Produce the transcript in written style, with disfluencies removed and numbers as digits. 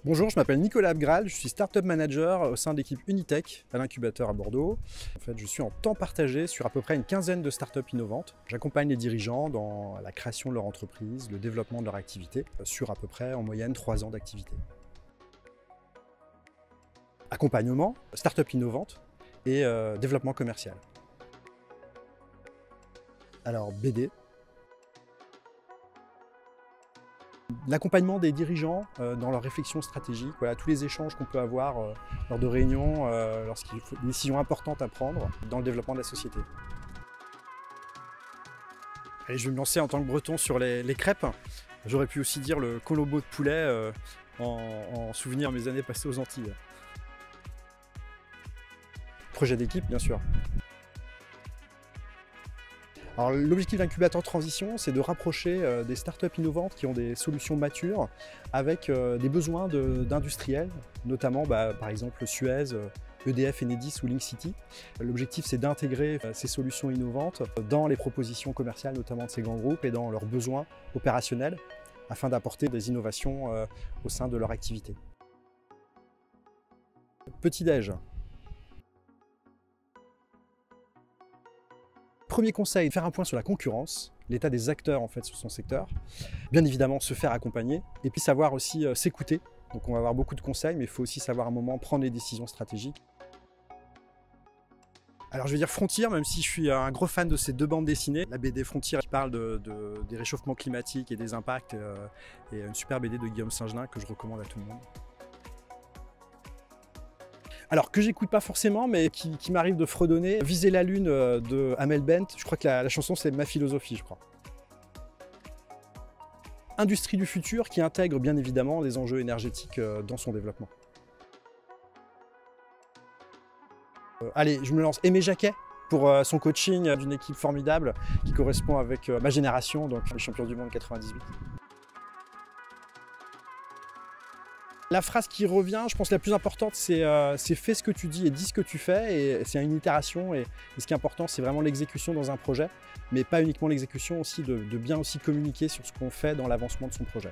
Bonjour, je m'appelle Nicolas Abgral, je suis Startup Manager au sein de l'équipe Unitech à l'incubateur à Bordeaux. En fait, je suis en temps partagé sur à peu près une quinzaine de startups innovantes. J'accompagne les dirigeants dans la création de leur entreprise, le développement de leur activité, sur à peu près en moyenne 3 ans d'activité. Accompagnement, startup innovante et développement commercial. Alors BD. L'accompagnement des dirigeants dans leur réflexion stratégique, voilà, tous les échanges qu'on peut avoir lors de réunions, lorsqu'il faut des décisions importantes à prendre dans le développement de la société. Allez, je vais me lancer en tant que breton sur les crêpes. J'aurais pu aussi dire le colombo de poulet en souvenir de mes années passées aux Antilles. Projet d'équipe, bien sûr. Alors, l'objectif d'incubateur transition, c'est de rapprocher des startups innovantes qui ont des solutions matures avec des besoins d'industriels, notamment par exemple Suez, EDF, Enedis ou Link City. L'objectif, c'est d'intégrer ces solutions innovantes dans les propositions commerciales, notamment de ces grands groupes, et dans leurs besoins opérationnels, afin d'apporter des innovations au sein de leur activité. Petit-déj. Premier conseil, faire un point sur la concurrence, l'état des acteurs en fait sur son secteur. Bien évidemment se faire accompagner et puis savoir aussi s'écouter. Donc on va avoir beaucoup de conseils, mais il faut aussi savoir à un moment prendre les décisions stratégiques. Alors je vais dire Frontier, même si je suis un gros fan de ces deux bandes dessinées. La BD Frontier qui parle des réchauffements climatiques et des impacts, et une super BD de Guillaume Singelin que je recommande à tout le monde. Alors que j'écoute pas forcément, mais qui m'arrive de fredonner, Viser la lune de Amel Bent, je crois que la chanson c'est Ma philosophie, je crois. Industrie du futur qui intègre bien évidemment les enjeux énergétiques dans son développement. Allez, je me lance Aimé Jacquet pour son coaching d'une équipe formidable qui correspond avec ma génération, donc les champions du monde 98. La phrase qui revient, je pense la plus importante, c'est fais ce que tu dis et dis ce que tu fais. Et c'est une itération. Et ce qui est important, c'est vraiment l'exécution dans un projet, mais pas uniquement l'exécution, aussi de bien aussi communiquer sur ce qu'on fait dans l'avancement de son projet.